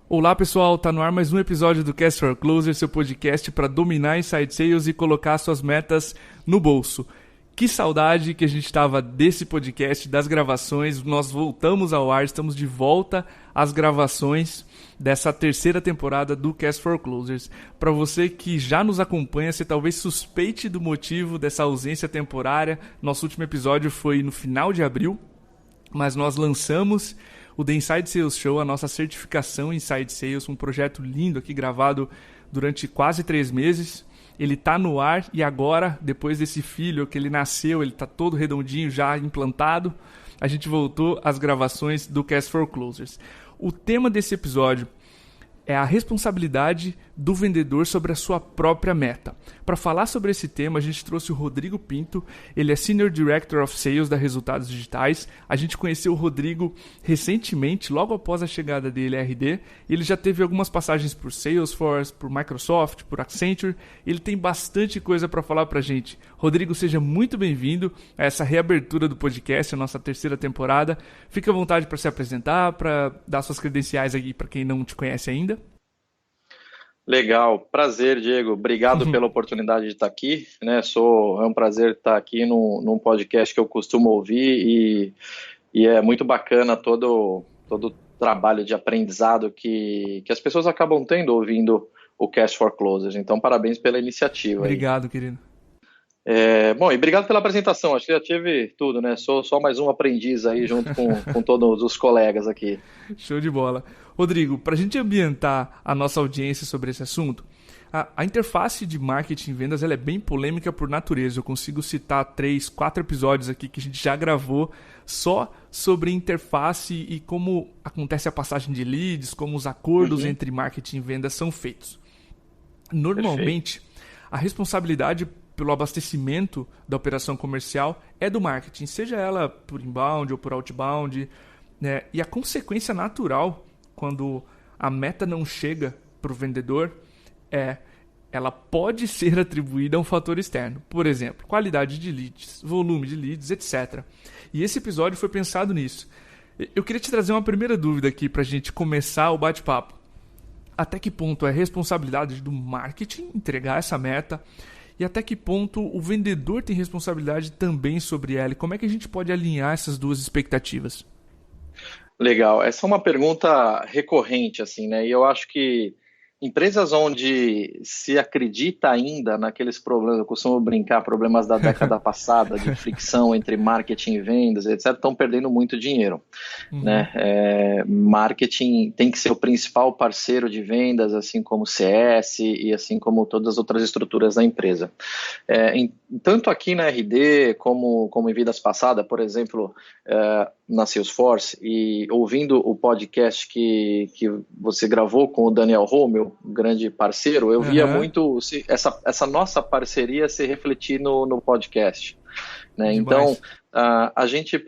Olá pessoal, tá no ar mais um episódio do Cast for Closer, seu podcast para dominar inside sales e colocar suas metas no bolso. Que saudade que a gente estava desse podcast, das gravações. Nós voltamos ao ar, estamos de volta às gravações dessa terceira temporada do Cast for Closers. Para você que já nos acompanha, você talvez suspeite do motivo dessa ausência temporária. Nosso último episódio foi no final de abril, mas nós lançamos o The Inside Sales Show, a nossa certificação Inside Sales, um projeto lindo aqui gravado durante quase 3 meses. Ele está no ar e agora, depois desse filho que ele nasceu, ele está todo redondinho, já implantado, a gente voltou às gravações do Cast for Closers. O tema desse episódio é a responsabilidade do vendedor sobre a sua própria meta. Para falar sobre esse tema, a gente trouxe o Rodrigo Pinto, ele é Senior Director of Sales da Resultados Digitais. A gente conheceu o Rodrigo recentemente, logo após a chegada dele à RD. Ele já teve algumas passagens por Salesforce, por Microsoft, por Accenture. Ele tem bastante coisa para falar para a gente. Rodrigo, seja muito bem-vindo a essa reabertura do podcast, a nossa terceira temporada. Fique à vontade para se apresentar, para dar suas credenciais aqui para quem não te conhece ainda. Legal, prazer, Diego. Obrigado pela oportunidade de estar aqui. É um prazer estar aqui num podcast que eu costumo ouvir e é muito bacana todo o trabalho de aprendizado que as pessoas acabam tendo ouvindo o Cast for Closers. Então, parabéns pela iniciativa. Obrigado, querido. Bom, e obrigado pela apresentação. Acho que já tive tudo, né? Sou só mais um aprendiz aí junto com todos os colegas aqui. Show de bola. Rodrigo, para a gente ambientar a nossa audiência sobre esse assunto, a interface de marketing e vendas ela é bem polêmica por natureza. Eu consigo citar 3, 4 episódios aqui que a gente já gravou só sobre interface e como acontece a passagem de leads, como os acordos entre marketing e vendas são feitos. Normalmente, a responsabilidade pelo abastecimento da operação comercial é do marketing, seja ela por inbound ou por outbound, né? E a consequência natural quando a meta não chega para o vendedor ela pode ser atribuída a um fator externo, por exemplo, qualidade de leads, volume de leads, etc. E esse episódio foi pensado nisso. Eu queria te trazer uma primeira dúvida aqui para a gente começar o bate-papo. Até que ponto é responsabilidade do marketing entregar essa meta? E até que ponto o vendedor tem responsabilidade também sobre ela? E como é que a gente pode alinhar essas duas expectativas? Legal. Essa é uma pergunta recorrente, assim, né? E eu acho que empresas onde se acredita ainda naqueles problemas, eu costumo brincar, problemas da década passada, de fricção entre marketing e vendas, etc., estão perdendo muito dinheiro. Né? Marketing tem que ser o principal parceiro de vendas, assim como o CS e assim como todas as outras estruturas da empresa. Tanto aqui na RD como em vidas passadas, por exemplo, na Salesforce, e ouvindo o podcast que você gravou com o Daniel Rommel, grande parceiro, eu via muito essa nossa parceria se refletir no podcast. Né? Então, a gente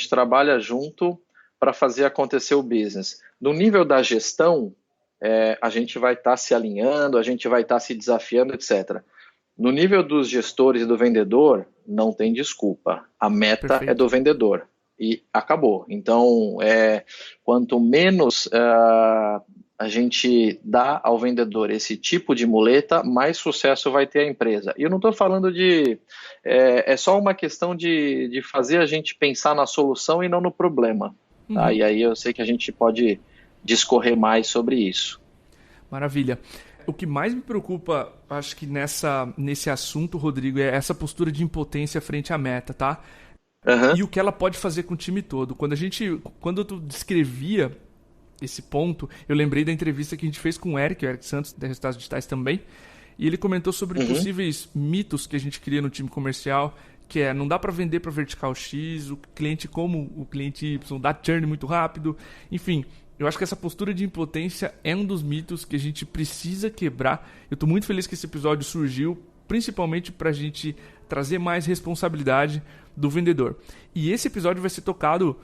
trabalha junto para fazer acontecer o business. No nível da gestão, a gente vai estar se alinhando, a gente vai estar se desafiando, etc. No nível dos gestores e do vendedor, não tem desculpa. A meta é do vendedor. E acabou. Então, quanto menos a gente dá ao vendedor esse tipo de muleta, mais sucesso vai ter a empresa. E eu não estou falando é só uma questão de fazer a gente pensar na solução e não no problema. Tá? E aí eu sei que a gente pode discorrer mais sobre isso. Maravilha. O que mais me preocupa, acho que nesse assunto, Rodrigo, é essa postura de impotência frente à meta, tá? E o que ela pode fazer com o time todo. Quando tu descrevia esse ponto, eu lembrei da entrevista que a gente fez com o Eric Santos, da Resultados Digitais também, e ele comentou sobre possíveis mitos que a gente cria no time comercial, que não dá para vender para vertical X, o cliente Y, dá churn muito rápido, enfim. Eu acho que essa postura de impotência é um dos mitos que a gente precisa quebrar. Eu estou muito feliz que esse episódio surgiu, principalmente para a gente trazer mais responsabilidade do vendedor. E esse episódio vai ser tocado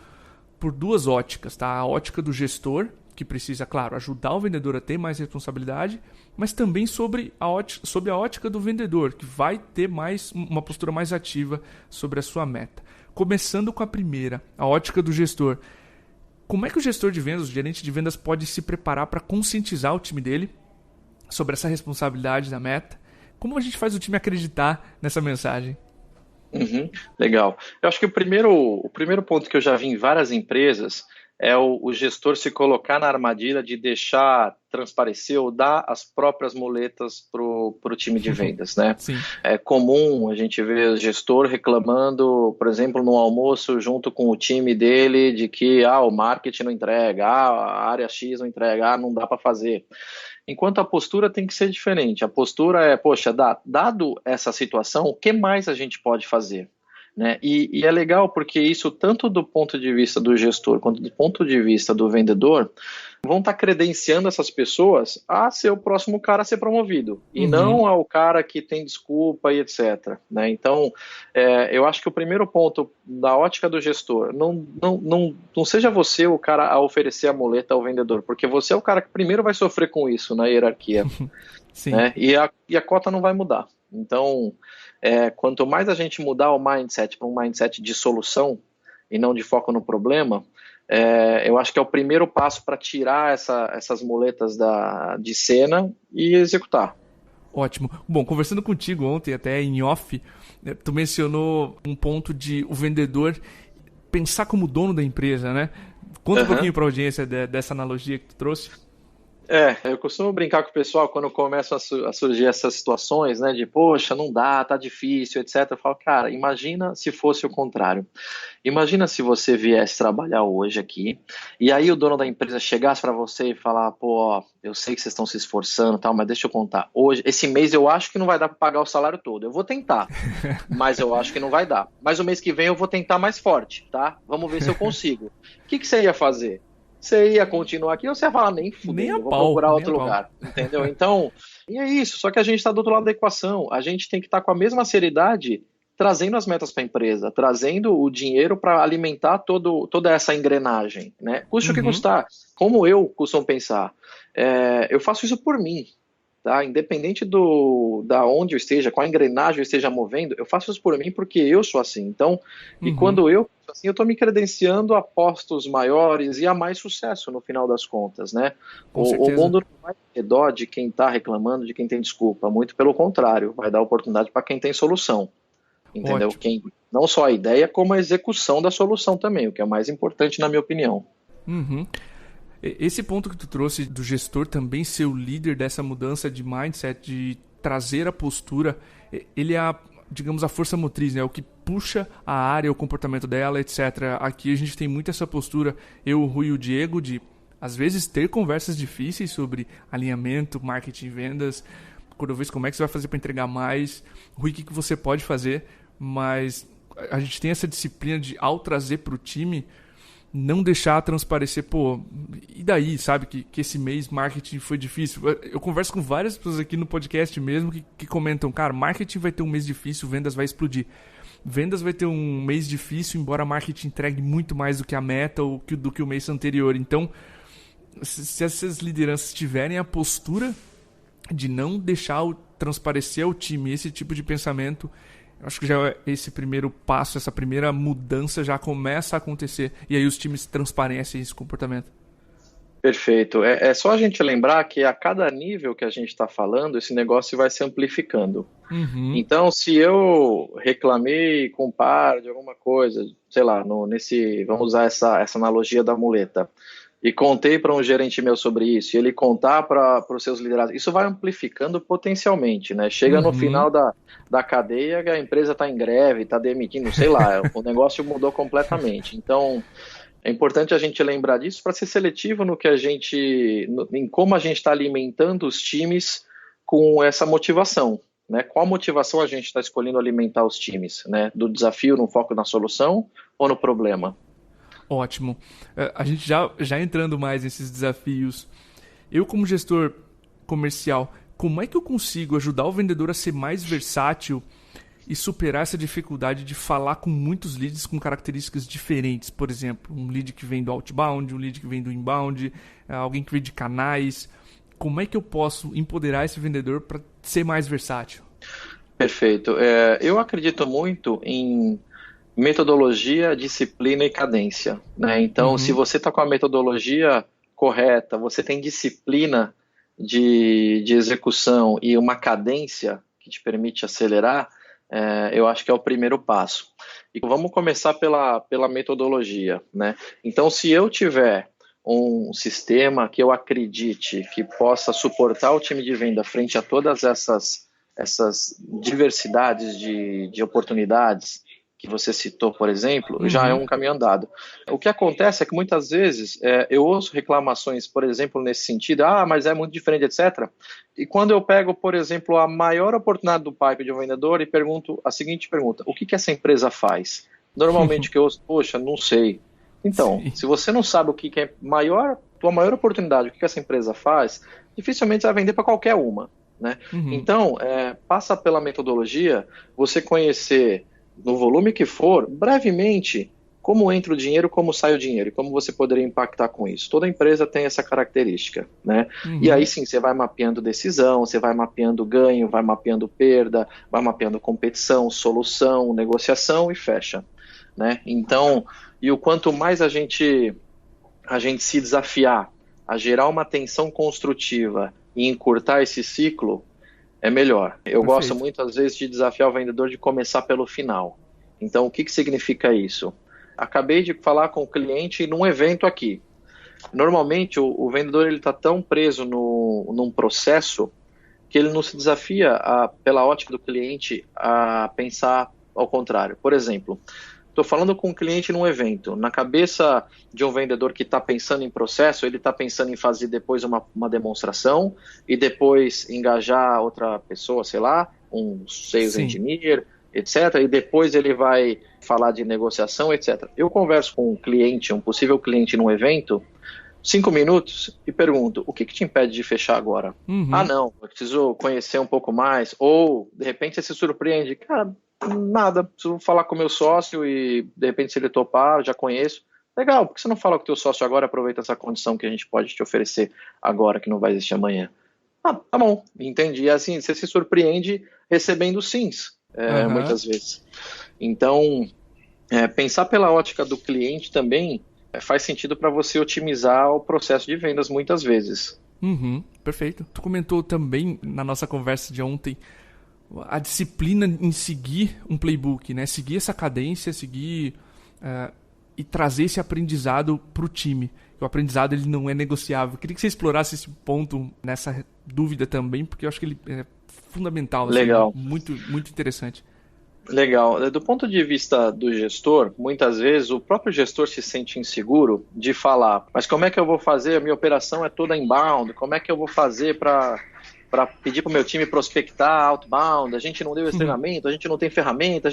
por 2 óticas, tá? A ótica do gestor, que precisa, claro, ajudar o vendedor a ter mais responsabilidade, mas também sobre a ótica do vendedor, que vai ter uma postura mais ativa sobre a sua meta. Começando com a primeira, a ótica do gestor. Como é que o gestor de vendas, o gerente de vendas pode se preparar para conscientizar o time dele sobre essa responsabilidade da meta? Como a gente faz o time acreditar nessa mensagem? Legal. Eu acho que o primeiro ponto que eu já vi em várias empresas é o gestor se colocar na armadilha de deixar transparecer ou dar as próprias muletas para o time de vendas, né? Sim. É comum a gente ver o gestor reclamando, por exemplo, no almoço junto com o time dele de que o marketing não entrega, a área X não entrega, não dá para fazer. Enquanto a postura tem que ser diferente. A postura é, poxa, dado essa situação, o que mais a gente pode fazer? Né? E é legal porque isso, tanto do ponto de vista do gestor quanto do ponto de vista do vendedor, vão estar credenciando essas pessoas a ser o próximo cara a ser promovido e não ao cara que tem desculpa e etc. Né? Então, eu acho que o primeiro ponto da ótica do gestor, não seja você o cara a oferecer a muleta ao vendedor, porque você é o cara que primeiro vai sofrer com isso na hierarquia. Sim. Né? E a cota não vai mudar. Então, quanto mais a gente mudar o mindset para um mindset de solução e não de foco no problema, eu acho que é o primeiro passo para tirar essas muletas de cena e executar. Ótimo. Bom, conversando contigo ontem, até em off, tu mencionou um ponto de o vendedor pensar como dono da empresa, né? Conta um pouquinho para a audiência dessa analogia que tu trouxe. Eu costumo brincar com o pessoal quando começam a surgir essas situações, né, de poxa, não dá, tá difícil, etc. Eu falo, cara, imagina se fosse o contrário. Imagina se você viesse trabalhar hoje aqui e aí o dono da empresa chegasse para você e falar, pô, eu sei que vocês estão se esforçando, tal, mas deixa eu contar. Hoje, esse mês eu acho que não vai dar para pagar o salário todo. Eu vou tentar, mas eu acho que não vai dar. Mas o mês que vem eu vou tentar mais forte, tá? Vamos ver se eu consigo. O que você ia fazer? Você ia continuar aqui ou você ia falar, nem fudendo, vou procurar outro lugar, entendeu? Então, e é isso, só que a gente está do outro lado da equação, a gente tem que estar com a mesma seriedade trazendo as metas para a empresa, trazendo o dinheiro para alimentar toda essa engrenagem, né? Custe o que custar, como eu costumo pensar, eu faço isso por mim, tá? Independente da onde eu esteja, qual engrenagem eu esteja movendo, eu faço isso por mim porque eu sou assim. Então, e quando eu sou assim, eu estou me credenciando a postos maiores e a mais sucesso no final das contas, né? O mundo não vai ter dó de quem está reclamando, de quem tem desculpa, muito pelo contrário, vai dar oportunidade para quem tem solução. Entendeu? Não só a ideia, como a execução da solução também, o que é o mais importante na minha opinião. Esse ponto que tu trouxe do gestor também ser o líder dessa mudança de mindset, de trazer a postura, ele é digamos, a força motriz, né? O que puxa a área, o comportamento dela, etc. Aqui a gente tem muito essa postura, eu, o Rui e o Diego, de às vezes ter conversas difíceis sobre alinhamento, marketing, vendas, quando eu vejo como é que você vai fazer para entregar mais, Rui, o que você pode fazer, mas a gente tem essa disciplina de, ao trazer para o time, não deixar transparecer, pô, e daí, sabe, que esse mês marketing foi difícil. Eu converso com várias pessoas aqui no podcast mesmo que comentam, cara, marketing vai ter um mês difícil, vendas vai explodir. Vendas vai ter um mês difícil, embora marketing entregue muito mais do que a meta ou do que o mês anterior. Então, se essas lideranças tiverem a postura de não deixar transparecer ao time esse tipo de pensamento, acho que já esse primeiro passo, essa primeira mudança já começa a acontecer. E aí os times transparecem esse comportamento. Perfeito. É só a gente lembrar que a cada nível que a gente está falando, esse negócio vai se amplificando. Então, se eu reclamei com o par de alguma coisa, sei lá, vamos usar essa analogia da muleta, e contei para um gerente meu sobre isso, e ele contar para os seus liderados, isso vai amplificando potencialmente, né? Chega no final da cadeia, a empresa está em greve, está demitindo, sei lá, o negócio mudou completamente. Então, é importante a gente lembrar disso para ser seletivo em como a gente está alimentando os times com essa motivação, né? Qual motivação a gente está escolhendo alimentar os times, né? Do desafio no foco na solução ou no problema? Ótimo. A gente já entrando mais nesses desafios, eu como gestor comercial, como é que eu consigo ajudar o vendedor a ser mais versátil e superar essa dificuldade de falar com muitos leads com características diferentes? Por exemplo, um lead que vem do outbound, um lead que vem do inbound, alguém que vem de canais. Como é que eu posso empoderar esse vendedor para ser mais versátil? Perfeito. Eu acredito muito em Metodologia, disciplina e cadência, né? Então, se você está com a metodologia correta, você tem disciplina de execução e uma cadência que te permite acelerar, eu acho que é o primeiro passo. E vamos começar pela metodologia, né? Então, se eu tiver um sistema que eu acredite que possa suportar o time de venda frente a todas essas diversidades de oportunidades que você citou, por exemplo, já é um caminho andado. O que acontece é que muitas vezes eu ouço reclamações, por exemplo, nesse sentido, mas é muito diferente, etc. E quando eu pego, por exemplo, a maior oportunidade do pipe de um vendedor e pergunto a seguinte pergunta: o que essa empresa faz? Normalmente que eu ouço, poxa, não sei. Então, se você não sabe o que é tua maior oportunidade, o que essa empresa faz, dificilmente você vai vender para qualquer uma, né? Então, passa pela metodologia, você conhecer no volume que for, brevemente, como entra o dinheiro, como sai o dinheiro e como você poderia impactar com isso. Toda empresa tem essa característica, né? E aí sim, você vai mapeando decisão, você vai mapeando ganho, vai mapeando perda, vai mapeando competição, solução, negociação e fecha, né? Então, e o quanto mais a gente se desafiar a gerar uma tensão construtiva e encurtar esse ciclo, é melhor. Eu gosto muito, às vezes, de desafiar o vendedor de começar pelo final. Então, o que significa isso? Acabei de falar com o cliente num evento aqui. Normalmente, o vendedor está tão preso num processo que ele não se desafia, pela ótica do cliente, a pensar ao contrário. Por exemplo, estou falando com um cliente num evento. Na cabeça de um vendedor que está pensando em processo, ele está pensando em fazer depois uma demonstração e depois engajar outra pessoa, sei lá, um sales engineer, etc. E depois ele vai falar de negociação, etc. Eu converso com um cliente, um possível cliente num evento, 5 minutos e pergunto: o que te impede de fechar agora? Não, eu preciso conhecer um pouco mais. Ou, de repente, você se surpreende. Cara, nada, preciso falar com o meu sócio e, de repente, se ele topar, eu já conheço. Legal, por que você não fala com o teu sócio agora, aproveita essa condição que a gente pode te oferecer agora, que não vai existir amanhã? Tá bom, entendi. E assim, você se surpreende recebendo sims, muitas vezes. Então, pensar pela ótica do cliente também faz sentido para você otimizar o processo de vendas muitas vezes. Perfeito. Tu comentou também na nossa conversa de ontem a disciplina em seguir um playbook, né? Seguir essa cadência, seguir e trazer esse aprendizado para o time. O aprendizado ele não é negociável. Queria que você explorasse esse ponto nessa dúvida também, porque eu acho que ele é fundamental. Legal. Assim, muito, muito interessante. Legal. Do ponto de vista do gestor, muitas vezes o próprio gestor se sente inseguro de falar: mas como é que eu vou fazer? A minha operação é toda inbound. Como é que eu vou fazer para pedir para o meu time prospectar outbound? A gente não deu esse treinamento, a gente não tem ferramenta,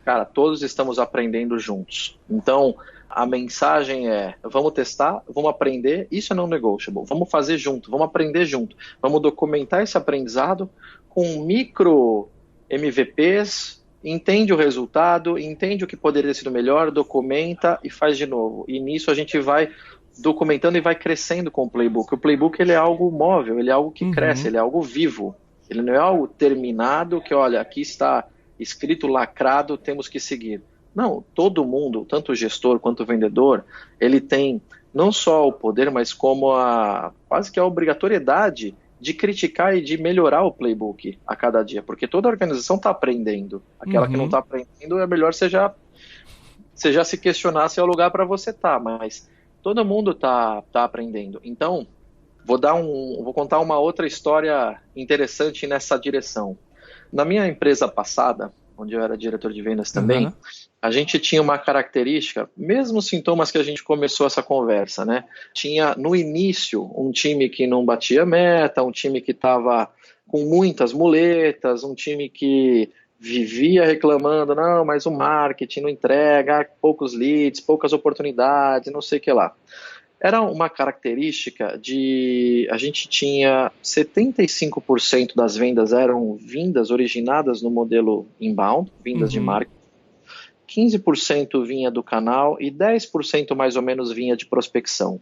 Cara, todos estamos aprendendo juntos. Então, a mensagem é: vamos testar, vamos aprender, isso é não negotiable, vamos fazer junto, vamos aprender junto, vamos documentar esse aprendizado com micro MVPs, entende o resultado, entende o que poderia ter sido melhor, documenta e faz de novo. E nisso a gente vai documentando e vai crescendo com o playbook. O playbook ele é algo móvel, ele é algo que cresce, ele é algo vivo. Ele não é algo terminado que, olha, aqui está escrito, lacrado, temos que seguir. Não, todo mundo, tanto o gestor quanto o vendedor, ele tem não só o poder, mas como quase que a obrigatoriedade de criticar e de melhorar o playbook a cada dia, porque toda organização está aprendendo. Aquela que não está aprendendo, é melhor você já se questionar se é o lugar para você estar, mas todo mundo está aprendendo. Então, vou contar uma outra história interessante nessa direção. Na minha empresa passada, onde eu era diretor de vendas também, a gente tinha uma característica, mesmos sintomas que a gente começou essa conversa, né? Tinha, no início, um time que não batia meta, um time que estava com muitas muletas, um time que vivia reclamando: não, mas o marketing não entrega, poucos leads, poucas oportunidades, não sei o que lá. Era uma característica a gente tinha 75% das vendas eram vindas originadas no modelo inbound, vindas de marketing, 15% vinha do canal e 10% mais ou menos vinha de prospecção.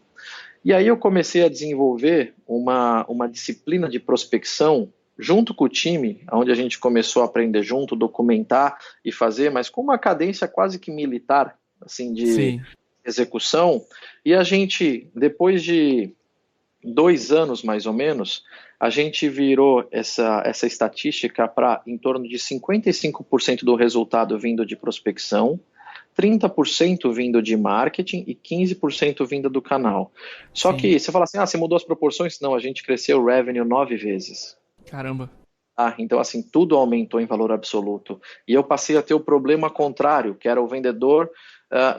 E aí eu comecei a desenvolver uma disciplina de prospecção junto com o time, onde a gente começou a aprender junto, documentar e fazer, mas com uma cadência quase que militar, assim, de Sim. execução. E a gente, depois de 2 anos mais ou menos, a gente virou essa estatística para em torno de 55% do resultado vindo de prospecção, 30% vindo de marketing e 15% vindo do canal. Só Sim. que você fala assim, você mudou as proporções? Não, a gente cresceu o revenue 9 vezes. Caramba. Então, assim, tudo aumentou em valor absoluto. E eu passei a ter o problema contrário, que era o vendedor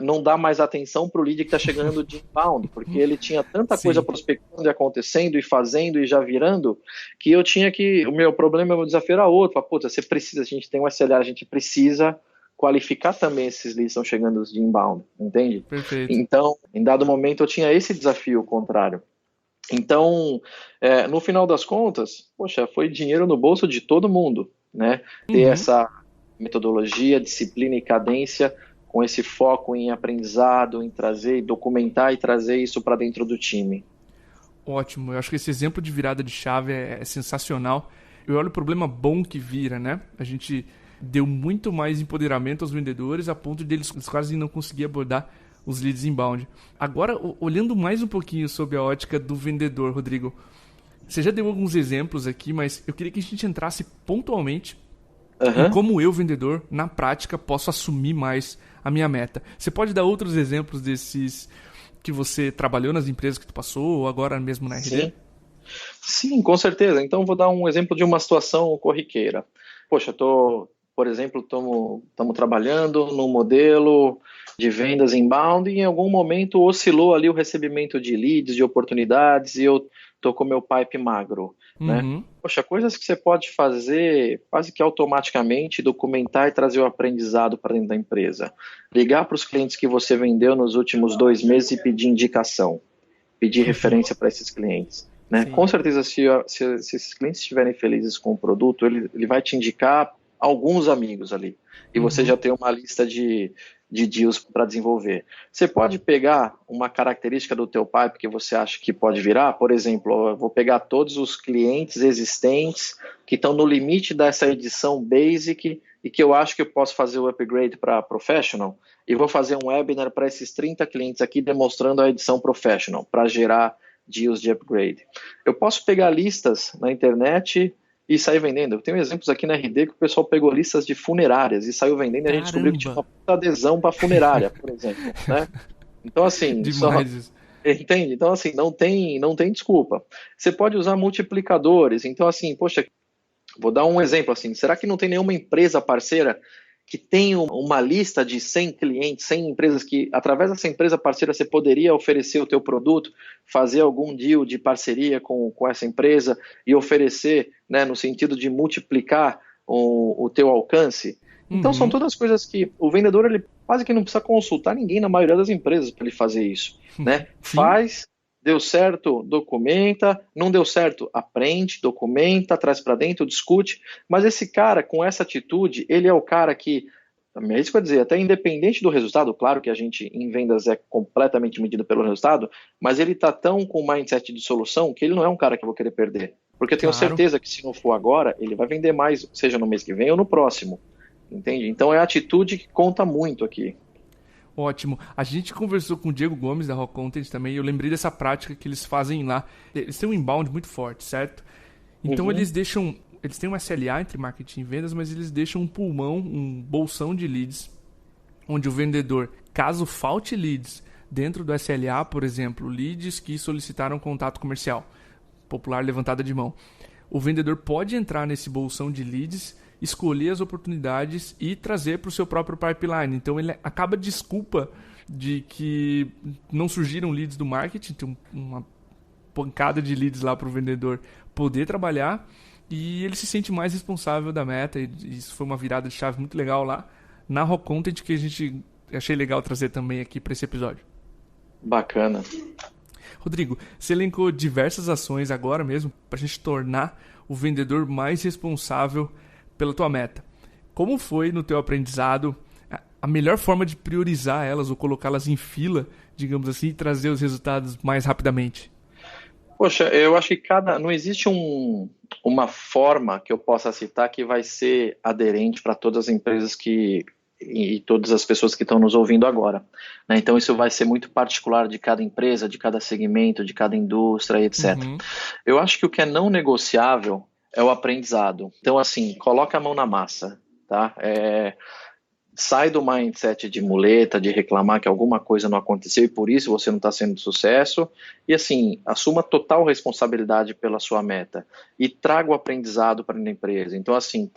não dar mais atenção para o lead que está chegando de inbound, porque ele tinha tanta Sim. coisa prospectando e acontecendo e fazendo e já virando, que eu tinha que... O meu problema, o meu desafio era outro. Puta, você precisa, a gente tem um SLA, a gente precisa qualificar também esses leads que estão chegando de inbound, entende? Perfeito. Então, em dado momento, eu tinha esse desafio contrário. Então, no final das contas, poxa, foi dinheiro no bolso de todo mundo, né? Ter essa metodologia, disciplina e cadência com esse foco em aprendizado, em trazer, documentar e trazer isso para dentro do time. Ótimo, eu acho que esse exemplo de virada de chave é sensacional. Eu olho o problema bom que vira, né? A gente deu muito mais empoderamento aos vendedores a ponto de eles quase não conseguir abordar os leads inbound. Agora, olhando mais um pouquinho sobre a ótica do vendedor, Rodrigo, você já deu alguns exemplos aqui, mas eu queria que a gente entrasse pontualmente em como eu, vendedor, na prática, posso assumir mais a minha meta. Você pode dar outros exemplos desses que você trabalhou nas empresas que tu passou ou agora mesmo na RD? Sim, com certeza. Então, vou dar um exemplo de uma situação corriqueira. Poxa, por exemplo, estamos trabalhando no modelo de vendas inbound e em algum momento oscilou ali o recebimento de leads, de oportunidades e eu estou com meu pipe magro, né? Poxa, coisas que você pode fazer quase que automaticamente, documentar e trazer o aprendizado para dentro da empresa. Ligar para os clientes que você vendeu nos últimos 2 meses e pedir indicação, pedir referência para esses clientes. Né? Com certeza, se esses clientes estiverem felizes com o produto, ele vai te indicar alguns amigos ali. E você já tem uma lista de deals para desenvolver. Você pode pegar uma característica do teu pipe que você acha que pode virar, por exemplo, eu vou pegar todos os clientes existentes que estão no limite dessa edição basic e que eu acho que eu posso fazer o upgrade para professional e vou fazer um webinar para esses 30 clientes aqui demonstrando a edição professional para gerar deals de upgrade. Eu posso pegar listas na internet e sair vendendo. Eu tenho exemplos aqui na RD que o pessoal pegou listas de funerárias e saiu vendendo e a gente descobriu que tinha uma puta adesão para funerária, por exemplo. Né? Então, assim... Entende? Então, assim, não tem desculpa. Você pode usar multiplicadores. Então, assim, poxa, vou dar um exemplo assim. Será que não tem nenhuma empresa parceira que tem uma lista de 100 clientes, 100 empresas que, através dessa empresa parceira, você poderia oferecer o teu produto, fazer algum deal de parceria com essa empresa e oferecer, né, no sentido de multiplicar o teu alcance? Então, são todas coisas que o vendedor ele quase que não precisa consultar ninguém na maioria das empresas para ele fazer isso. Né? Faz, deu certo, documenta, não deu certo, aprende, documenta, traz para dentro, discute, mas esse cara com essa atitude, ele é o cara que, é isso que eu ia dizer, até independente do resultado, claro que a gente em vendas é completamente medido pelo resultado, mas ele está tão com o mindset de solução que ele não é um cara que eu vou querer perder, porque eu tenho certeza que se não for agora, ele vai vender mais, seja no mês que vem ou no próximo, entende? Então é a atitude que conta muito aqui. Ótimo. A gente conversou com o Diego Gomes da Rock Content também e eu lembrei dessa prática que eles fazem lá. Eles têm um inbound muito forte, certo? Então eles têm um SLA entre marketing e vendas, mas eles deixam um pulmão, um bolsão de leads, onde o vendedor, caso falte leads dentro do SLA, por exemplo, leads que solicitaram contato comercial, popular levantada de mão, o vendedor pode entrar nesse bolsão de leads, escolher as oportunidades e trazer para o seu próprio pipeline. Então ele acaba desculpa de que não surgiram leads do marketing, tem uma pancada de leads lá para o vendedor poder trabalhar e ele se sente mais responsável da meta. E isso foi uma virada de chave muito legal lá na Rock Content que a gente achei legal trazer também aqui para esse episódio. Bacana. Rodrigo, você elencou diversas ações agora mesmo para a gente tornar o vendedor mais responsável pela tua meta. Como foi no teu aprendizado a melhor forma de priorizar elas ou colocá-las em fila, digamos assim, e trazer os resultados mais rapidamente? Poxa, eu acho que não existe uma forma que eu possa citar que vai ser aderente para todas as empresas e todas as pessoas que estão nos ouvindo agora, né? Então isso vai ser muito particular de cada empresa, de cada segmento, de cada indústria, etc. Uhum. Eu acho que o que é não negociável é o aprendizado. Então, assim, coloca a mão na massa, tá? Sai do mindset de muleta, de reclamar que alguma coisa não aconteceu e por isso você não está sendo de sucesso. E assim, assuma total responsabilidade pela sua meta e traga o aprendizado para a empresa. Então assim,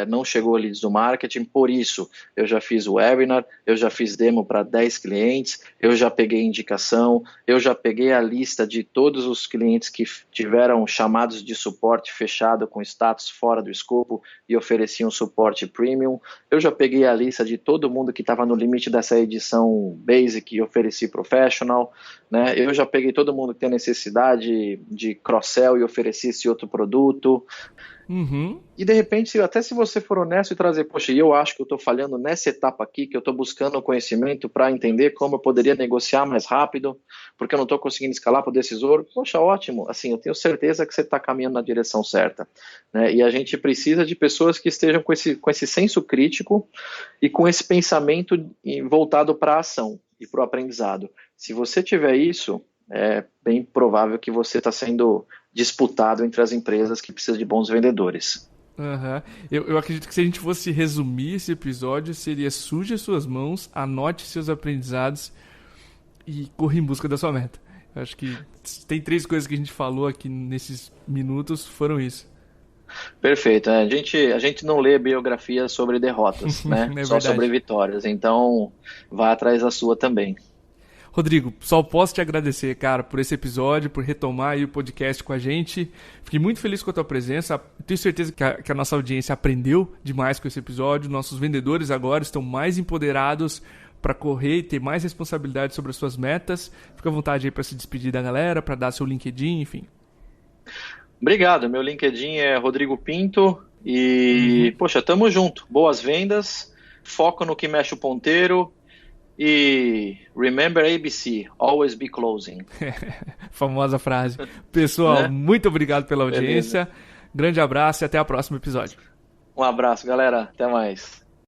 não chegou leads do marketing, por isso eu já fiz o webinar, eu já fiz demo para 10 clientes, eu já peguei indicação, eu já peguei a lista de todos os clientes que tiveram chamados de suporte fechado com status fora do escopo e ofereciam suporte premium, eu já peguei a lista de todo mundo que estava no limite dessa edição Basic e ofereci Professional, né? Eu já peguei todo mundo que tem necessidade de cross-sell e ofereci esse outro produto. Uhum. E de repente, até se você for honesto e trazer, poxa, eu acho que eu estou falhando nessa etapa aqui, que eu estou buscando conhecimento para entender como eu poderia negociar mais rápido, porque eu não estou conseguindo escalar para o decisor, poxa, ótimo, assim, eu tenho certeza que você está caminhando na direção certa, né? E a gente precisa de pessoas que estejam com esse senso crítico e com esse pensamento voltado para a ação e para o aprendizado. Se você tiver isso, é bem provável que você está sendo disputado entre as empresas que precisam de bons vendedores. Uhum. Eu acredito que se a gente fosse resumir esse episódio, seria: suje suas mãos, anote seus aprendizados e corra em busca da sua meta. Eu acho que tem 3 coisas que a gente falou aqui nesses minutos, foram isso. Perfeito. A gente não lê biografias sobre derrotas, né? É Só verdade. sobre vitórias. Então, vá atrás da sua também. Rodrigo, só posso te agradecer, cara, por esse episódio, por retomar aí o podcast com a gente. Fiquei muito feliz com a tua presença. Tenho certeza que a nossa audiência aprendeu demais com esse episódio. Nossos vendedores agora estão mais empoderados para correr e ter mais responsabilidade sobre as suas metas. Fica à vontade aí para se despedir da galera, para dar seu LinkedIn, enfim. Obrigado. Meu LinkedIn é Rodrigo Pinto e, poxa, tamo junto. Boas vendas, foco no que mexe o ponteiro. E remember ABC, always be closing. Famosa frase. Pessoal, Né? muito obrigado pela audiência. Beleza. Grande abraço e até o próximo episódio. Um abraço, galera. Até mais.